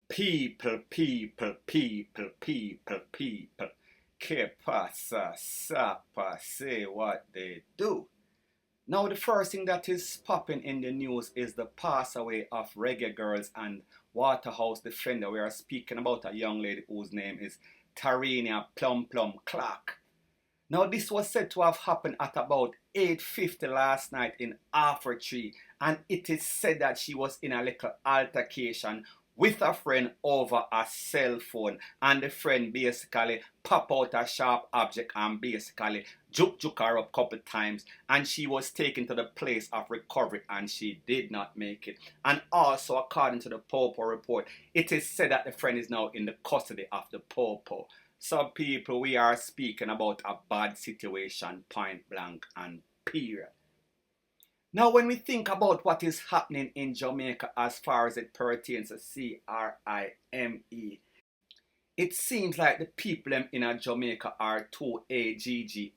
People, people, people, people, people. Que pasa, sapa, say what they do. Now, the first thing that is popping in the news is the pass away of Reggae Girls and Waterhouse Defender. We are speaking about a young lady whose name is TARRANIA Plum Plum Clark. Now, this was said to have happened at about 8:50 last night in After 3, and it is said that she was in a little altercation with a friend over a cell phone, and the friend basically pop out a sharp object and basically juke her up a couple times, and she was taken to the place of recovery and she did not make it. And also, according to the Popo report, it is said that the friend is now in the custody of the Popo. So people, we are speaking about a bad situation, point blank and period. Now, when we think about what is happening in Jamaica as far as it pertains to CRIME, it seems like the people in Jamaica are too AGGRESSIVE.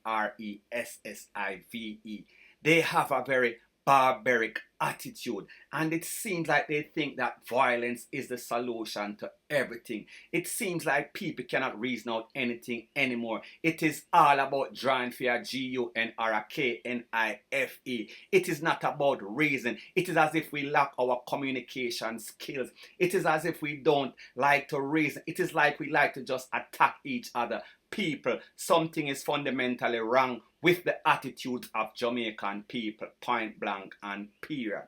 They have a very barbaric attitude, and it seems like they think that violence is the solution to everything. It seems like people cannot reason out anything anymore. It is all about drawing for a GUN or a KNIFE. It is not about reason. It is as if we lack our communication skills. It is as if we don't like to reason. It is like we like to just attack each other. People, something is fundamentally wrong with the attitudes of Jamaican people, point blank and period.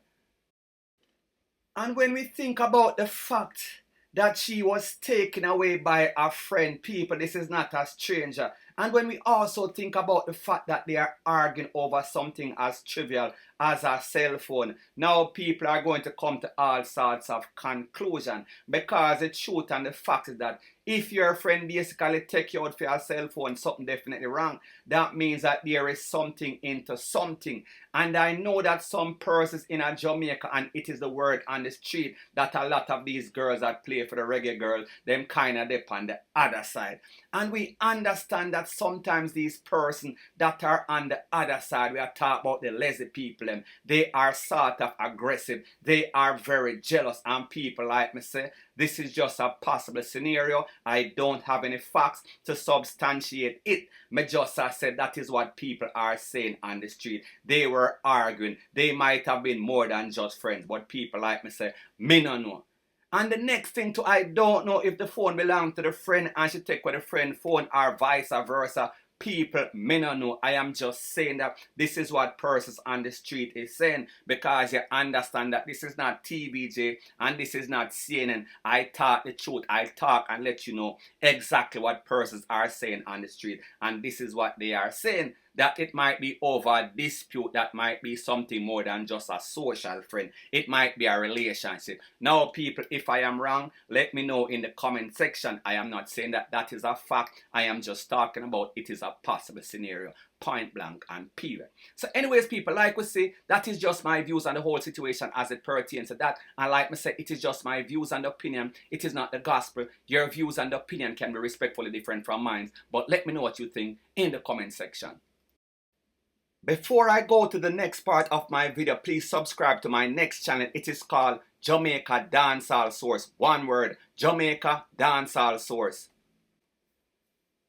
And when we think about the fact that she was taken away by a friend, people, this is not a stranger. And when we also think about the fact that they are arguing over something as trivial as a cell phone, now people are going to come to all sorts of conclusion, because the truth and the fact is that if your friend basically take you out for your cell phone, something definitely wrong. That means that there is something into something. And I know that some persons in a Jamaica, and it is the word on the street, that a lot of these girls that play for the reggae girl, them kind of dip on the other side. And we understand that sometimes these persons that are on the other side, we are talking about the lazy people, they are sort of aggressive, they are very jealous, and people like me say, this is just a possible scenario. I don't have any facts to substantiate it. Me just said that is what people are saying on the street. They were arguing. They might have been more than just friends, but people like me say, me no know. And the next thing too, I don't know if the phone belongs to the friend and she take with the friend phone or vice versa. People, me no know. I am just saying that this is what persons on the street is saying, because you understand that this is not TVJ and this is not CNN. I talk the truth. I talk and let you know exactly what persons are saying on the street, and this is what they are saying. That it might be over a dispute, that might be something more than just a social friend. It might be a relationship. Now, people, if I am wrong, let me know in the comment section. I am not saying that that is a fact. I am just talking about it is a possible scenario. Point blank and period. So anyways, people, like we say, that is just my views on the whole situation as it pertains to that. And like me say, it is just my views and opinion. It is not the gospel. Your views and opinion can be respectfully different from mine. But let me know what you think in the comment section. Before I go to the next part of my video, please subscribe to my next channel. It is called Jamaica Dancehall Source. One word, Jamaica Dancehall Source.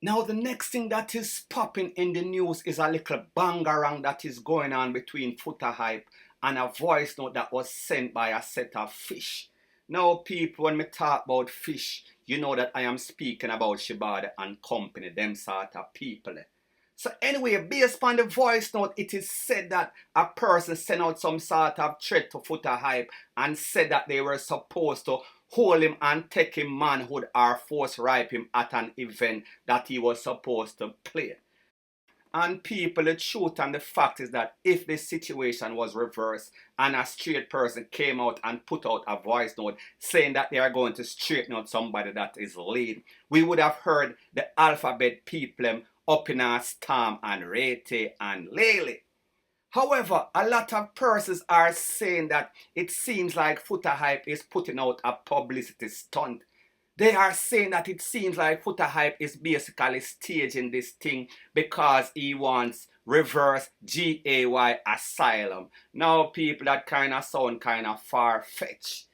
Now, the next thing that is popping in the news is a little bangarang that is going on between Foota Hype and a voice note that was sent by a set of fish. Now, people, when we talk about fish, you know that I am speaking about Shibada and company, them sort of people. So anyway, based on the voice note, it is said that a person sent out some sort of threat to Foota Hype and said that they were supposed to hold him and take him manhood or force rape him at an event that he was supposed to play. And people, the truth and the fact is that if this situation was reversed and a straight person came out and put out a voice note saying that they are going to straighten out somebody that is late, we would have heard the alphabet people up in our Storm and Rete and Lele. However, a lot of persons are saying that it seems like Foota Hype is putting out a publicity stunt. They are saying that it seems like Foota Hype is basically staging this thing because he wants reverse GAY asylum. Now, people, that kind of sound kind of far-fetched.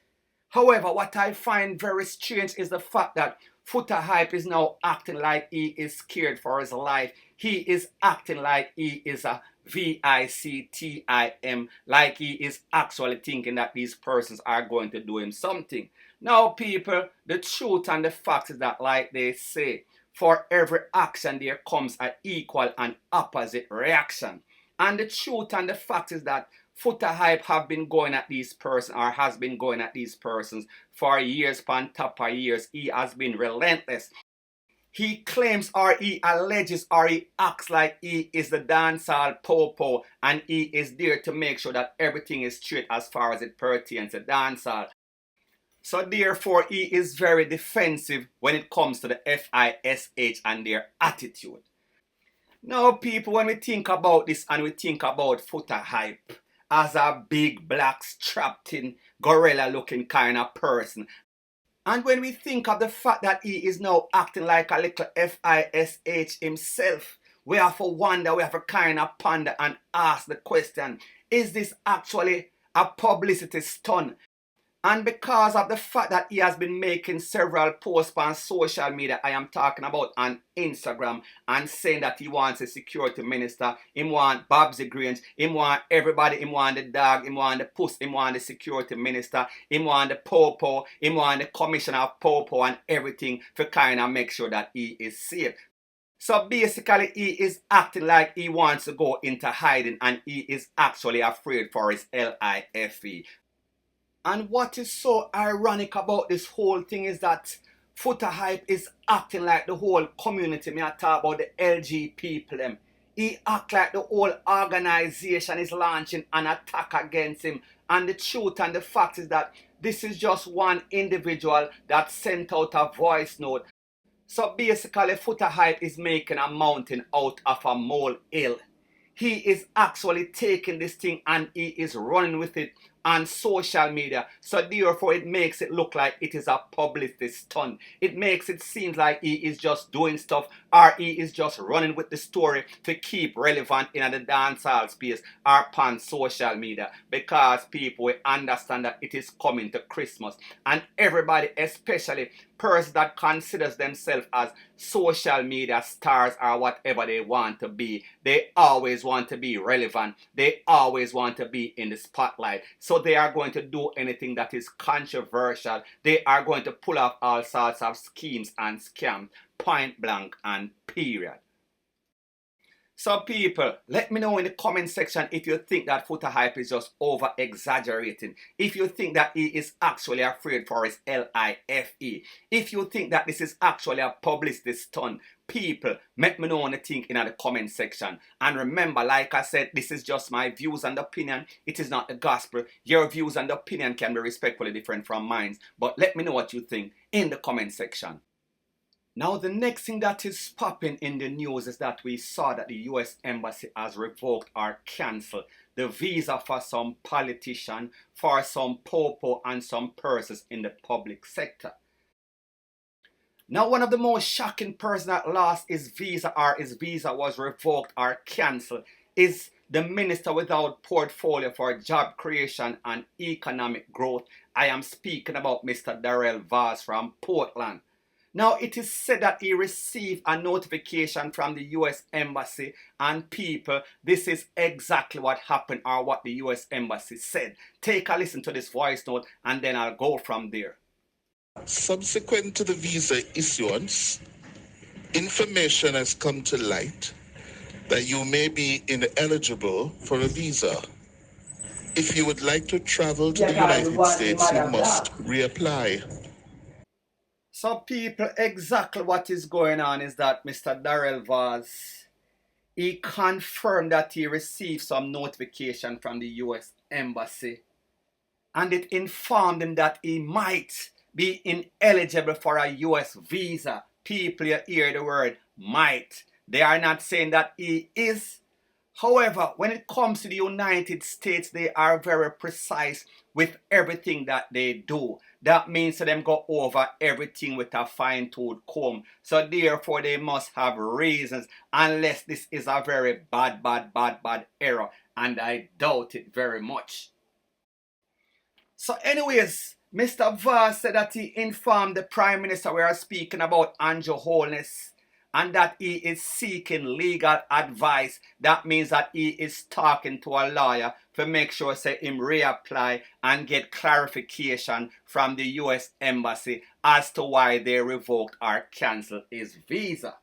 However, what I find very strange is the fact that Foota Hype is now acting like he is scared for his life. He is acting like he is a victim, like he is actually thinking that these persons are going to do him something. Now, people, the truth and the fact is that, like they say, for every action there comes an equal and opposite reaction. And the truth and the fact is that Foota Hype have been going at these persons, or has been going at these persons for years upon top of years. He has been relentless. He claims or he alleges or he acts like he is the dancehall popo, and he is there to make sure that everything is straight as far as it pertains to dancehall. So therefore he is very defensive when it comes to the FISH and their attitude. Now, people, when we think about this and we think about Foota Hype as a big black strapped in gorilla looking kind of person, and when we think of the fact that he is now acting like a little FISH himself, we have to wonder, we have to kind of ponder and ask the question, is this actually a publicity stunt? And because of the fact that he has been making several posts on social media, I am talking about on Instagram, and saying that he wants a security minister, he want Babsy Grange, he want everybody, he want the dog, he want the puss, he want the security minister, he want the popo, he want the commissioner of popo and everything to kind of make sure that he is safe. So basically he is acting like he wants to go into hiding, and he is actually afraid for his life. And what is so ironic about this whole thing is that Foota Hype is acting like the whole community. Me I talk about the LG people them. He act like the whole organization is launching an attack against him. And the truth and the fact is that this is just one individual that sent out a voice note. So basically Foota Hype is making a mountain out of a molehill. He is actually taking this thing and he is running with it on social media. So therefore it makes it look like it is a publicity stunt. It makes it seem like he is just doing stuff, or he is just running with the story to keep relevant in the dancehall space or on social media, because people will understand that it is coming to Christmas, and everybody, especially persons that considers themselves as social media stars or whatever they want to be, they always want to be relevant. They always want to be in the spotlight. So they are going to do anything that is controversial. They are going to pull off all sorts of schemes and scams, point blank and period. So people, let me know in the comment section if you think that Foota Hype is just over exaggerating. If you think that he is actually afraid for his life. If you think that this is actually a publicity stunt. People, let me know what you think in the comment section. And remember, like I said, this is just my views and opinion. It is not the gospel. Your views and opinion can be respectfully different from mine. But let me know what you think in the comment section. Now, the next thing that is popping in the news is that we saw that the US Embassy has revoked or cancelled the visa for some politician, for some popo and some persons in the public sector. Now, one of the most shocking persons that lost his visa or his visa was revoked or cancelled is the Minister without portfolio for job creation and economic growth. I am speaking about Mr. Daryl Vaz from Portland. Now, it is said that he received a notification from the US Embassy, and people, this is exactly what happened or what the US Embassy said. Take a listen to this voice note and then I'll go from there. Subsequent to the visa issuance, information has come to light that you may be ineligible for a visa. If you would like to travel to the United States, you must reapply. So people, exactly what is going on is that Mr. Daryl Vaz, he confirmed that he received some notification from the US Embassy, and it informed him that he might be ineligible for a US visa. People, you hear the word might. They are not saying that he is. However, when it comes to the United States, they are very precise with everything that they do. That means to them go over everything with a fine-tooth comb. So therefore, they must have reasons, unless this is a very bad error. And I doubt it very much. So anyways, Mr. Vaz said that he informed the Prime Minister we are speaking about Andrew Holness and that he is seeking legal advice. That means that he is talking to a lawyer to make sure say him reapply and get clarification from the US Embassy as to why they revoked or cancelled his visa.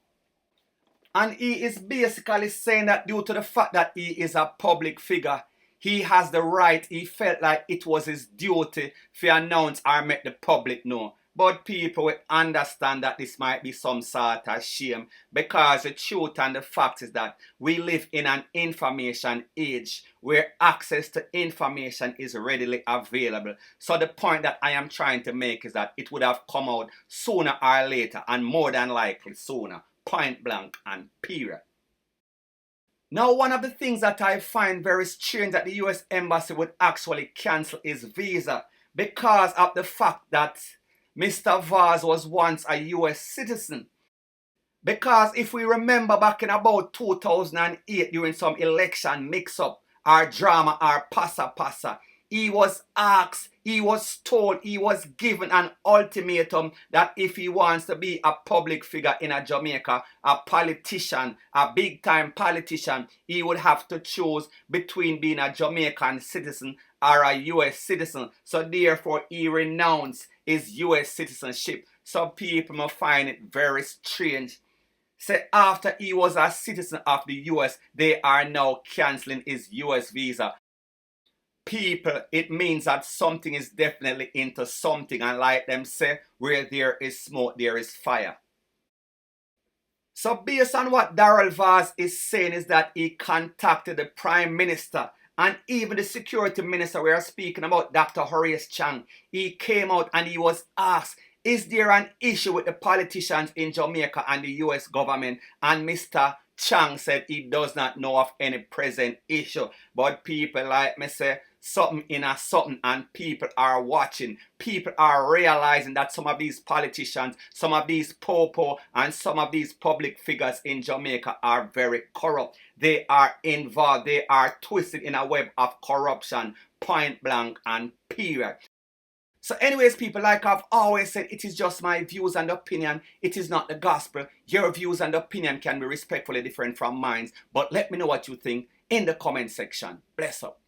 And he is basically saying that due to the fact that he is a public figure, he has the right, he felt like it was his duty to announce or make the public know. But people will understand that this might be some sort of shame, because the truth and the fact is that we live in an information age where access to information is readily available. So the point that I am trying to make is that it would have come out sooner or later, and more than likely sooner, point blank and period. Now, one of the things that I find very strange that the US Embassy would actually cancel his visa because of the fact that Mr. Vaz was once a US citizen. Because if we remember back in about 2008 during some election mix-up or drama or passa, he was asked, he was told, he was given an ultimatum that if he wants to be a public figure in a Jamaica, a politician, a big time politician, he would have to choose between being a Jamaican citizen or a US citizen. So therefore he renounced his US citizenship. Some people may find it very strange. Say after he was a citizen of the US, they are now cancelling his US visa. People, it means that something is definitely into something, and like them say, where there is smoke, there is fire. So based on what Daryl Vaz is saying is that he contacted the Prime Minister and even the Security Minister we are speaking about, Dr. Horace Chang. He came out and he was asked, is there an issue with the politicians in Jamaica and the US government? And Mr. Chang said he does not know of any present issue. But people like me say, something in a something, and people are watching. People are realizing that some of these politicians, some of these popo, and some of these public figures in Jamaica are very corrupt. They are involved, they are twisted in a web of corruption, point blank and period. So anyways, people, like I've always said, it is just my views and opinion. It is not the gospel. Your views and opinion can be respectfully different from mine. But let me know what you think in the comment section. Bless up.